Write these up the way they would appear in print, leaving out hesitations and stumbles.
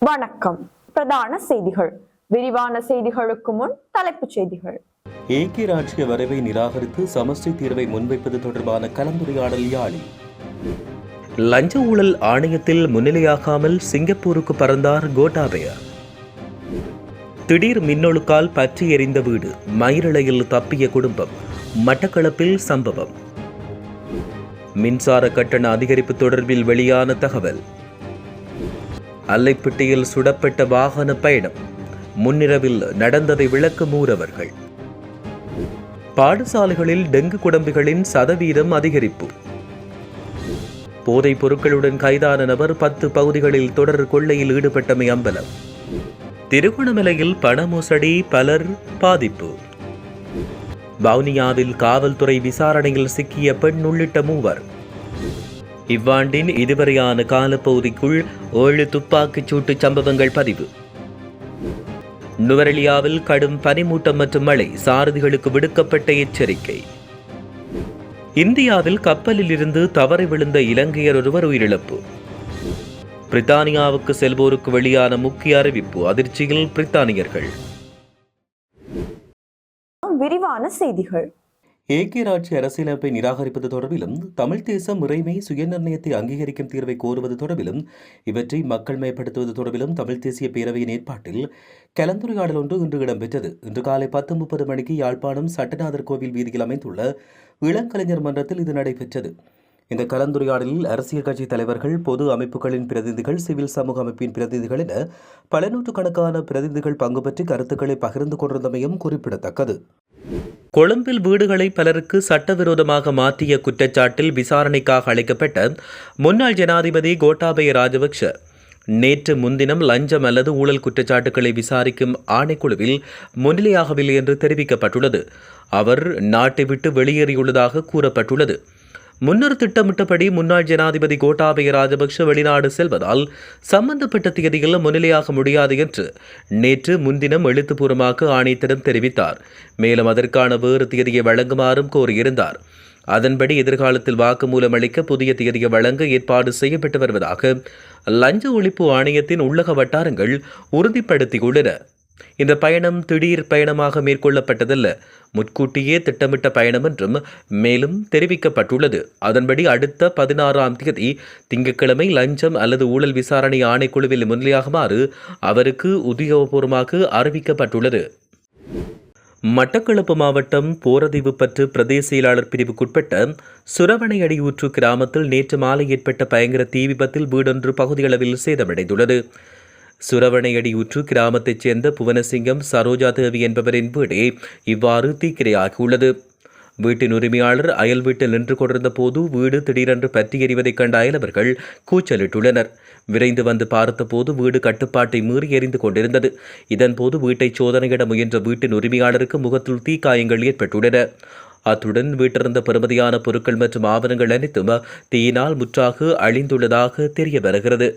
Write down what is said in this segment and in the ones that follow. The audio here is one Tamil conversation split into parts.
வணக்கம். பிரதான செய்திகள். விரிவான செய்திகளுக்கு முன் தலைப்புச் செய்திகள். ஏகே ராஜ்ய வரைவை நிராகரித்து சமஷ்டி தீர்வை முன்வைப்பது தொடர்பான கலந்துரையாடல் யாழி. லஞ்ச ஊழல் ஆணையத்தில் முன்னிலையாகாமல் சிங்கப்பூருக்கு பறந்தார் கோட்டாபய. திடீர் மின்னொழுக்கால் பற்றி எரிந்த வீடு, மயிரிழையில் தப்பிய குடும்பம், மட்டக்களப்பில் சம்பவம். மின்சார கட்டண அதிகரிப்பு தொடர்பில் வெளியான தகவல். அல்லைப்பிட்டியில் சுடப்பட்ட வாகன பயணம், முன்னிரவில் நடந்ததை விளக்க மூரவர்கள். பாடசாலைகளில் டெங்கு குடம்பிகளின் சதவீதம் அதிகரிப்பு. போதைப் பொருட்களுடன் கைதான நபர் 10 பகுதிகளில் தொடர் கொள்ளையில் ஈடுபட்டமை அம்பலம். திருகோணமலையில் பண மோசடி, பலர் பாதிப்பு. வவுனியாவில் காவல்துறை விசாரணையில் சிக்கிய பெண் உள்ளிட்ட 3. இவ்வாண்டின் இதுவரையான காலப்பகுதிக்குள் 7 துப்பாக்கிச் சூட்டு சம்பவங்கள் பதிவு. நுவரெலியாவில் கடும் பனிமூட்டம் மற்றும் மழை, சாரதிகளுக்கு விடுக்கப்பட்ட எச்சரிக்கை. இந்தியாவில் கப்பலில் இருந்து தவறி விழுந்த இலங்கையர் ஒருவர் உயிரிழப்பு. பிரித்தானியாவுக்கு செல்வோருக்கு வெளியான முக்கிய அறிவிப்பு, அதிர்ச்சியில் பிரித்தானியர்கள். விரிவான செய்திகள். ஏகே ராஜ்ய அரசியலமைப்பை நிராகரிப்பது தொடர்பிலும் தமிழ் தேசம் முறைமை சுயநிர்ணயத்தை அங்கீகரிக்கும் தீர்வை கோருவது தொடர்பிலும் இவற்றை மக்கள் மயப்படுத்துவது தொடர்பிலும் தமிழ் தேசிய பேரவையின் ஏற்பாட்டில் கலந்துரையாடல் ஒன்று இன்று இடம்பெற்றது. இன்று காலை 10:30 மணிக்கு யாழ்ப்பாணம் சட்டநாதர் கோவில் வீதியில் அமைந்துள்ள இளங்கலைஞர் மன்றத்தில் இது நடைபெற்றது. இந்த கலந்துரையாடலில் அரசியல் கட்சி தலைவர்கள், பொது அமைப்புகளின் பிரதிநிதிகள், சிவில் சமூக அமைப்பின் பிரதிநிதிகள் என பல நூற்றுக்கணக்கான பிரதிநிதிகள் பங்கு பற்றி கருத்துக்களை பகிர்ந்து கொண்டிருந்தமையும் குறிப்பிடத்தக்கது. கொழும்பில் வீடுகளை பலருக்கு சட்டவிரோதமாக மாற்றிய குற்றச்சாட்டில் விசாரணைக்காக அழைக்கப்பட்ட முன்னாள் ஜனாதிபதி கோட்டாபய ராஜபக்ஷ நேற்று முன்தினம் லஞ்சம் அல்லது ஊழல் குற்றச்சாட்டுகளை விசாரிக்கும் ஆணைக்குழுவில் முன்னிலையாகவில்லை என்று தெரிவிக்கப்பட்டுள்ளது. அவர் நாட்டை விட்டு வெளியேறியுள்ளதாக கூறப்பட்டுள்ளது. முன்னர் திட்டமிட்டபடி முன்னாள் ஜனாதிபதி கோட்டாபய ராஜபக்ஷ வெளிநாடு செல்வதால் சம்பந்தப்பட்ட தேதியில் முன்னிலையாக முடியாது என்று நேற்று முன்தினம் எழுத்துப்பூர்வமாக ஆணையத்திடம் தெரிவித்தார். மேலும் அதற்கான வேறு தேதியை வழங்குமாறும் கோரியிருந்தார். அதன்படி எதிர்காலத்தில் வாக்குமூலம் அளிக்க புதிய தேதியை வழங்க ஏற்பாடு செய்யப்பட்டு வருவதாக லஞ்ச ஒழிப்பு ஆணையத்தின் உள்ளக வட்டாரங்கள் உறுதிப்படுத்தியுள்ளன. இந்த பயணம் திடீர் பயணமாக மேற்கொள்ளப்பட்டதல்ல, முன்கூட்டியே திட்டமிட்ட பயணம் என்றும் மேலும் தெரிவிக்கப்பட்டுள்ளது. அதன்படி அடுத்த 16ஆம் தேதி திங்கட்கிழமை லஞ்சம் அல்லது ஊழல் விசாரணை ஆணைக்குழுவில் முன்னிலையாகுமாறு அவருக்கு உத்தியோகபூர்வமாக அறிவிக்கப்பட்டுள்ளது. மட்டக்களப்பு மாவட்டம் போரதீவுப்பற்று பிரதேச செயலாளர் பிரிவுக்குட்பட்ட சுரவணையடியூற்று கிராமத்தில் நேற்று மாலை ஏற்பட்ட பயங்கர தீ விபத்தில் வீடொன்று பகுதியளவில் சேதமடைந்துள்ளது. சுரவணையடியூற்று கிராமத்தைச் சேர்ந்த புவனசிங்கம் சரோஜா தேவி என்பவரின் வீடே இவ்வாறு தீக்கிரையாகியுள்ளது. வீட்டின் உரிமையாளர் அயல் வீட்டில் நின்று கொண்டிருந்த போது வீடு திடீரென்று பற்றி எறிவதைக் கண்ட அயலவர்கள் கூச்சலிட்டுள்ளனர். விரைந்து வந்து பார்த்தபோது வீடு கட்டுப்பாட்டை மீறி எரிந்து கொண்டிருந்தது. இதன்போது வீட்டை சோதனையிட முயன்ற வீட்டின் உரிமையாளருக்கு முகத்தில் தீக்காயங்கள் ஏற்பட்டுள்ளன. அத்துடன் வீட்டிருந்த பெறுமதியான பொருட்கள் மற்றும் ஆவணங்கள் அனைத்தும் தீயினால் முற்றாக அழிந்துள்ளதாக தெரிய வருகிறது.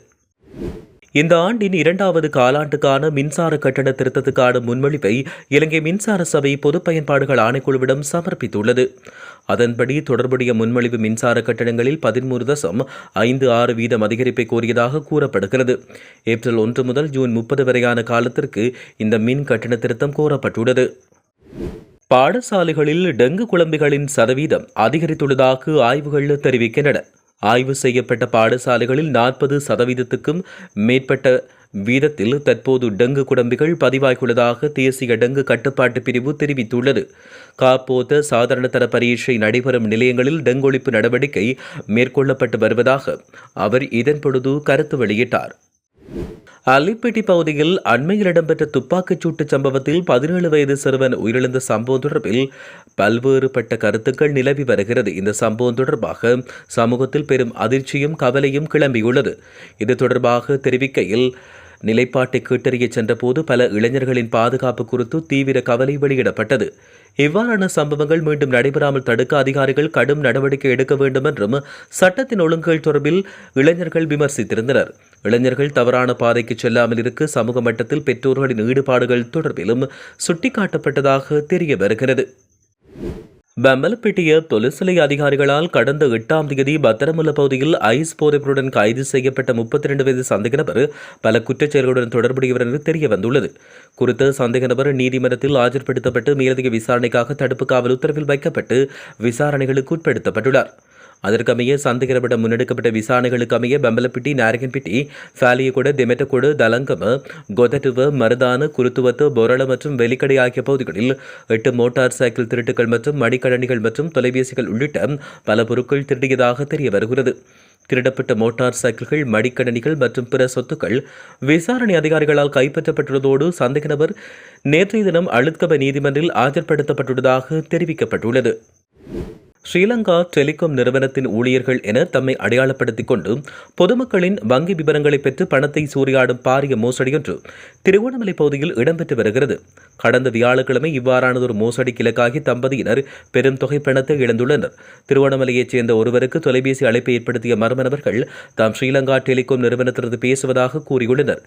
இந்த ஆண்டின் 2வது காலாண்டுக்கான மின்சார கட்டண திருத்தத்துக்கான முன்மொழிவை இலங்கை மின்சார சபை பொது பயன்பாடுகள் ஆணைக்குழுவிடம் சமர்ப்பித்துள்ளது. அதன்படி தொடர்புடைய முன்மொழிவு மின்சார கட்டணங்களில் 13.56% அதிகரிப்பை கோரியதாக கூறப்படுகிறது. ஏப்ரல் 1 முதல் ஜூன் 30 வரையான காலத்திற்கு இந்த மின் கட்டண திருத்தம் கோரப்பட்டுள்ளது. பாடசாலைகளில் டெங்கு குழம்பிகளின் சதவீதம் அதிகரித்துள்ளதாக ஆய்வுகள் தெரிவிக்கின்றன. ஆய்வு செய்யப்பட்ட பாடசாலைகளில் 40% மேற்பட்ட வீதத்தில் தற்போது டெங்கு குடம்பிகள் பதிவாகியுள்ளதாக தேசிய டெங்கு கட்டுப்பாட்டு பிரிவு தெரிவித்துள்ளது. காப்போத சாதாரண தர பரீட்சை நடைபெறும் நிலையங்களில் டெங்கு ஒழிப்பு நடவடிக்கை மேற்கொள்ளப்பட்டு வருவதாக அவர் இதன்பொழுது கருத்து வெளியிட்டார். அல்லிப்பட்டி பகுதியில் அண்மையில் இடம்பெற்ற துப்பாக்கிச் சூட்டு சம்பவத்தில் 17 வயது சிறுவன் உயிரிழந்த சம்பவம் தொடர்பில் பல்வேறுபட்ட கருத்துக்கள் நிலவி வருகிறது. இந்த சம்பவம் தொடர்பாக சமூகத்தில் பெரும் அதிர்ச்சியும் கவலையும் கிளம்பியுள்ளது. இது தொடர்பாக தெரிவிக்கையில், நிலைப்பாட்டை கேட்டறிய சென்றபோது பல இளைஞர்களின் பாதுகாப்பு குறித்து தீவிர கவலை வெளியிடப்பட்டது. இவ்வாறான சம்பவங்கள் மீண்டும் நடைபெறாமல் தடுக்க அதிகாரிகள் கடும் நடவடிக்கை எடுக்க வேண்டும் என்றும் சட்டத்தின் ஒழுங்குகள் தொடர்பில் இளைஞர்கள் விமர்சித்திருந்தனர். இளைஞர்கள் தவறான பாதைக்கு செல்லாமல் இருக்க சமூக மட்டத்தில் பெற்றோர்களின் ஈடுபாடுகள் தொடர்பிலும் சுட்டிக்காட்டப்பட்டதாக தெரிய வருகிறது. பம்பலப்பிட்டிய போலீஸ் நிலைய அதிகாரிகளால் கடந்த 8ஆம் தேதி பத்திரமுல்ல பகுதியில் ஐஸ் போதைப்பொருளுடன் கைது செய்யப்பட்ட 32 வயது சந்தேக நபர் பல குற்றச்செயல்களுடன் தொடர்புடையவர் என்று தெரிய வந்துள்ளது. குறித்த சந்தேக நபர் நீதிமன்றத்தில் ஆஜர்படுத்தப்பட்டு மேலதிக விசாரணைக்காக தடுப்பு காவல் உத்தரவில் வைக்கப்பட்டு விசாரணைகளுக்கு உட்படுத்தப்பட்டுள்ளார். அதற்கமைய சந்தேக நபரிடம் முன்னெடுக்கப்பட்ட விசாரணைகளுக்கு அமைய பம்பலப்பிட்டி, நாரகன்பிட்டி, ஃபேலியகொட, தெமெட்டகொடு, தலங்கம, கொதட்டுவ, மருதான, குருத்துவத்து, பொரள மற்றும் வெலிக்கடை ஆகிய பகுதிகளில் 8 மோட்டார் சைக்கிள் திருட்டுகள் மற்றும் மடிக்கணினிகள் மற்றும் தொலைபேசிகள் உள்ளிட்ட பல பொருட்கள் திருடியதாக தெரிய வருகிறது. திருடப்பட்ட மோட்டார் சைக்கிள்கள், மடிக்கணினிகள் மற்றும் பிற சொத்துக்கள் விசாரணை அதிகாரிகளால் கைப்பற்றப்பட்டுள்ளதோடு சந்தேக நபர் நேற்றைய தினம் அழுத்கப நீதிமன்றில் ஆஜர்படுத்தப்பட்டுள்ளதாக தெரிவிக்கப்பட்டுள்ளது. ஸ்ரீலங்கா டெலிகாம் நிறுவனத்தின் ஊழியர்கள் என தம்மை அடையாளப்படுத்திக் கொண்டு பொதுமக்களின் வங்கி விவரங்களை பெற்று பணத்தை சூறையாடும் பாரிய மோசடியொன்று திருகோணமலை பகுதியில் இடம்பெற்று வருகிறது. கடந்த வியாழக்கிழமை இவ்வாறானதொரு மோசடிக்கு இலக்காகி தம்பதியினர் பெரும் தொகை பணத்தை இழந்துள்ளனர். திருவண்ணாமலையைச் சேர்ந்த ஒருவருக்கு தொலைபேசி அழைப்பை ஏற்படுத்திய மர்ம நபர்கள் தாம் ஸ்ரீலங்கா டெலிகாம் நிறுவனத்திலிருந்து பேசுவதாக கூறியுள்ளனர்.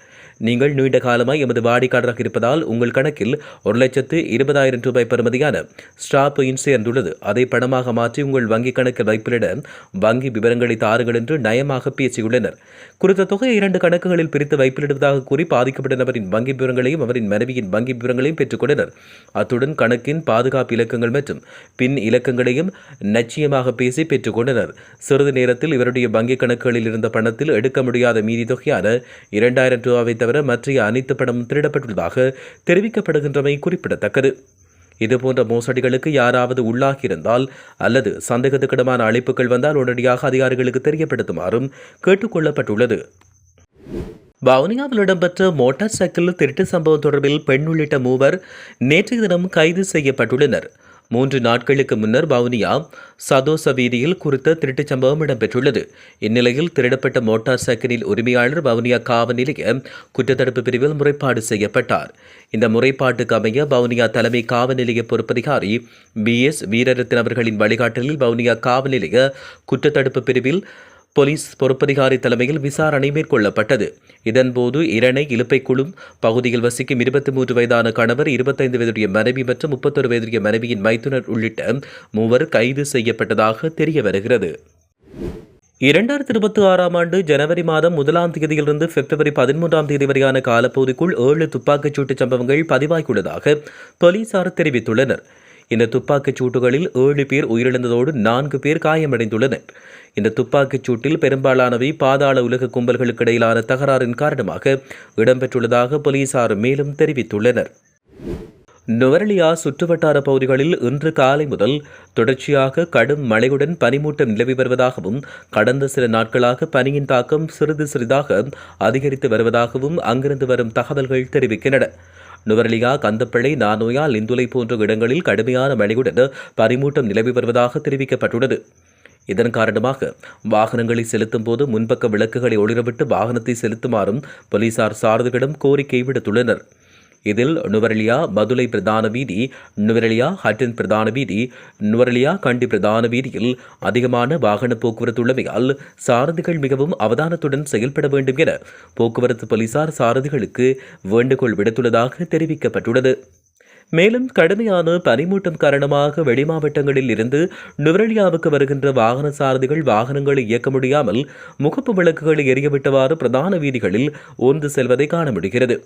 நீங்கள் நீண்ட காலமாய் எமது வாடிக்கையாளராக இருப்பதால் உங்கள் கணக்கில் 1,20,000 ரூபாய் பெறுமதியான ஸ்டார் பாயிண்ட் சேர்ந்துள்ளது. அதை பணமாக மாற்றி உங்கள் வங்கிக் கணக்கில் வைப்பிலிட வங்கி விவரங்களை தாருங்கள் என்று நயமாக பேசியுள்ளனர். குறித்த தொகையை 2 கணக்குகளில் பிரித்து வைப்பிலிடுவதாக கூறி பாதிக்கப்பட்ட நபரின் வங்கி விவரங்களையும் அவரின் மனைவியின் வங்கி விவரங்களையும் பெற்றுக்கொண்டனர். அத்துடன் கணக்கின் பாதுகாப்பு இலக்கங்கள் மற்றும் பின் இலக்கங்களையும் நிச்சயமாக பேசி பெற்றுக் கொண்டனர். சிறிது நேரத்தில் இவருடைய வங்கிக் கணக்குகளில் இருந்த பணத்தில் எடுக்க முடியாத மீதி தொகையான 2,000 ரூபாவை தவிர மற்ற அனைத்து பணமும் திருடப்பட்டுள்ளதாக தெரிவிக்கப்படுகின்றமை குறிப்பிடத்தக்கது. இதுபோன்ற மோசடிகளுக்கு யாராவது உள்ளாகியிருந்தால் அல்லது சந்தேகத்துக்கிடமான அழைப்புகள் வந்தால் உடனடியாக அதிகாரிகளுக்கு தெரியப்படுத்துமாறும் கேட்டுக் கொள்ளப்பட்டுள்ளது. வவுனியாவில் இடம்பெற்ற மோட்டார் சைக்கிள் திருட்டு சம்பவம் தொடர்பில் பெண் உள்ளிட்ட 3 நேற்றைய தினம் கைது செய்யப்பட்டுள்ளனர். 3 நாட்களுக்கு முன்னர் வவுனியா சதோச வீதியில் குறித்த திருட்டுச் சம்பவம் இடம்பெற்றுள்ளது. இந்நிலையில் திருடப்பட்ட மோட்டார் சைக்கிளின் உரிமையாளர் வவுனியா காவல் நிலைய குற்றத்தடுப்பு பிரிவில் முறைப்பாடு செய்யப்பட்டார். இந்த முறைப்பாட்டுக்கு அமைய வவுனியா தலைமை காவல் நிலைய பொறுப்பதிகாரி BS வீரரத்ன அவர்களின் வழிகாட்டலில் வவுனியா காவல் நிலைய குற்றத்தடுப்பு பிரிவில் போலீஸ் பொறுப்பதிகாரி தலைமையில் விசாரணை மேற்கொள்ளப்பட்டது. இதன்போது இரணை இலுப்பைக்குழும் பகுதியில் வசிக்கும் 23 வயதான கணவர், 25 வயதுடைய மனைவி மற்றும் 31 வயதுடைய மனைவியின் மைத்துனர் உள்ளிட்ட 3 கைது செய்யப்பட்டதாக தெரிய வருகிறது. 2026ஆம் ஆண்டு ஜனவரி மாதம் 1ஆம் தேதியிலிருந்து பிப்ரவரி 13ஆம் தேதி வரையான காலப்பகுதிக்குள் 7 துப்பாக்கிச்சூட்டு சம்பவங்கள் பதிவாகியுள்ளதாக போலீசார் தெரிவித்துள்ளனர். இந்த துப்பாக்கிச் சூட்டுகளில் 7 பேர் உயிரிழந்ததோடு 4 பேர் காயமடைந்துள்ளனர். இந்த துப்பாக்கிச் சூட்டில் பெரும்பாலானவை பாதாள உலக கும்பல்களுக்கு இடையிலான தகராறின் காரணமாக இடம்பெற்றுள்ளதாக போலீசார் மேலும் தெரிவித்துள்ளனர். நுவரெலியா சுற்றுவட்டார பகுதிகளில் இன்று காலை முதல் தொடர்ச்சியாக கடும் மழையுடன் பனிமூட்டம் நிலவி வருவதாகவும் கடந்த சில நாட்களாக பனியின் தாக்கம் சிறிது சிறிதாக அதிகரித்து வருவதாகவும் அங்கிருந்து வரும் தகவல்கள் தெரிவிக்கின்றன. நுவரெலியா, கந்தப்பளை, நானோயா, லிந்துலை போன்ற இடங்களில் கடுமையான மழையுடன் பனிமூட்டம் நிலவி வருவதாக தெரிவிக்கப்பட்டுள்ளது. இதன் காரணமாக வாகனங்களை செலுத்தும் போது முன்பக்க விளக்குகளை ஒளிரவிட்டு வாகனத்தை செலுத்துமாறும் போலீசார் சாரதிகளிடம் கோரிக்கை விடுத்துள்ளனர். இதில் நுவரெலியா மதுளை பிரதான வீதி, நுவரெலியா ஹட்டன் பிரதான வீதி, நுவரெலியா கண்டி பிரதான வீதியில் அதிகமான வாகன போக்குவரத்து உள்ளமையால் சாரதிகள் மிகவும் அவதானத்துடன் செயல்பட வேண்டும் என போக்குவரத்து போலீசார் சாரதிகளுக்கு வேண்டுகோள் விடுத்துள்ளதாக தெரிவிக்கப்பட்டுள்ளது. மேலும் கடுமையான பனிமூட்டம் காரணமாக வெளிமாவட்டங்களில் இருந்து நுவரெலியாவுக்கு வருகின்ற வாகன சாரதிகள் வாகனங்களை இயக்க முடியாமல் முகப்பு விளக்குகளை எரியவிட்டவாறு பிரதான வீதிகளில் ஊர்ந்து செல்வதை காண முடிகிறது.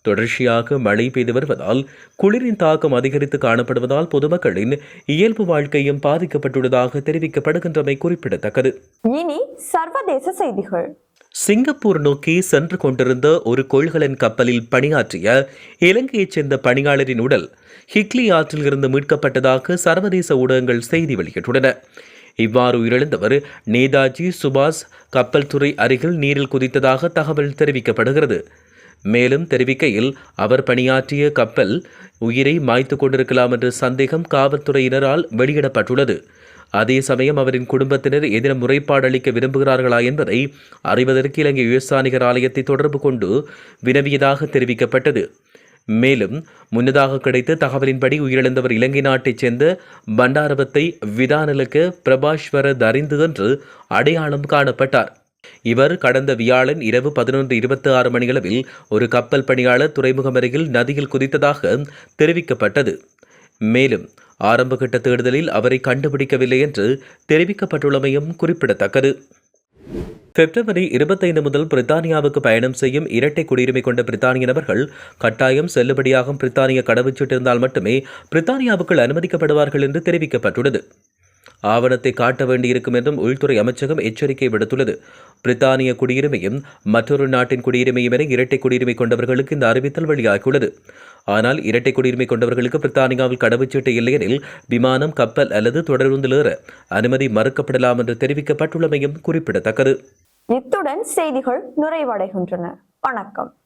தொடர்ச்சியாக மழை பெய்து வருவதால் குளிரின் தாக்கம் அதிகரித்து காணப்படுவதால் பொதுமக்களின் இயல்பு வாழ்க்கையும் பாதிக்கப்பட்டுள்ளதாக தெரிவிக்கப்படுகின்றமை குறிப்பிடத்தக்கது. இனி சர்வதேச செய்திகள். சிங்கப்பூர் நோக்கி சென்று கொண்டிருந்த ஒரு கொள்கலன் கப்பலில் பணியாற்றிய இலங்கையைச் சேர்ந்த பணியாளரின் உடல் ஹிக்லி ஆற்றில் இருந்து மீட்கப்பட்டதாக சர்வதேச ஊடகங்கள் செய்தி வெளியிட்டுள்ளன. இவ்வாறு உயிரிழந்தவர் நேதாஜி சுபாஷ் கப்பல் துறை அருகில் நீரில் குதித்ததாக தகவல் தெரிவிக்கப்படுகிறது. மேலும் தெரிவிக்கையில் அவர் பணியாற்றிய கப்பல் உயிரை மாய்த்து கொண்டிருக்கலாம் என்ற சந்தேகம் காவல்துறையினரால் வெளியிடப்பட்டுள்ளது. அதே சமயம் அவரின் குடும்பத்தினர் எதிர முறைப்பாடு அளிக்க விரும்புகிறார்களா என்பதை அறிவதற்கு இலங்கை உயர்ஸ்தானிகர் ஆலயத்தை தொடர்பு கொண்டு வினவியதாக தெரிவிக்கப்பட்டது. மேலும் முன்னதாக கிடைத்த தகவலின்படி உயிரிழந்தவர் இலங்கை நாட்டைச் சேர்ந்த பண்டாரவத்தை விதானலுக்கு பிரபாஸ்வர தரிந்து என்று அடையாளம் காணப்பட்டார். இவர் கடந்த வியாழன் இரவு 11:26 மணியளவில் ஒரு கப்பல் பணியாளர் துறைமுகம் அருகில் நதியில் குதித்ததாக தெரிவிக்கப்பட்டது. மேலும் ஆரம்பகட்ட தேடுதலில் அவரை கண்டுபிடிக்கவில்லை என்று தெரிவிக்கப்பட்டுள்ளமையும் குறிப்பிடத்தக்கது. பிப்ரவரி 25 முதல் பிரித்தானியாவுக்கு பயணம் செய்யும் இரட்டை குடியுரிமை கொண்ட பிரித்தானிய நபர்கள் கட்டாயம் செல்லுபடியாகும் பிரித்தானிய கடவுச்சீட்டு இருந்தால் மட்டுமே பிரித்தானியாவுக்குள் அனுமதிக்கப்படுவார்கள் என்று தெரிவிக்கப்பட்டுள்ளது. ஆவணத்தை காட்ட வேண்டியிருக்கும் என்றும் உள்துறை அமைச்சகம் எச்சரிக்கை விடுத்துள்ளது. பிரித்தானிய குடியுரிமையும் மற்றொரு நாட்டின் குடியுரிமையும் என இரட்டை குடியுரிமை கொண்டவர்களுக்கு இந்த அறிவித்தல் வெளியாகியுள்ளது. ஆனால் இரட்டை குடியுரிமை கொண்டவர்களுக்கு பிரித்தானியாவில் கடவுச்சீட்டு இல்லையெனில் விமானம், கப்பல் அல்லது தொடர்ந்தில் ஏற அனுமதி மறுக்கப்படலாம் என்று தெரிவிக்கப்பட்டுள்ளமையும் குறிப்பிடத்தக்கது. இத்துடன் செய்திகள் நிறைவடைகின்றன. வணக்கம்.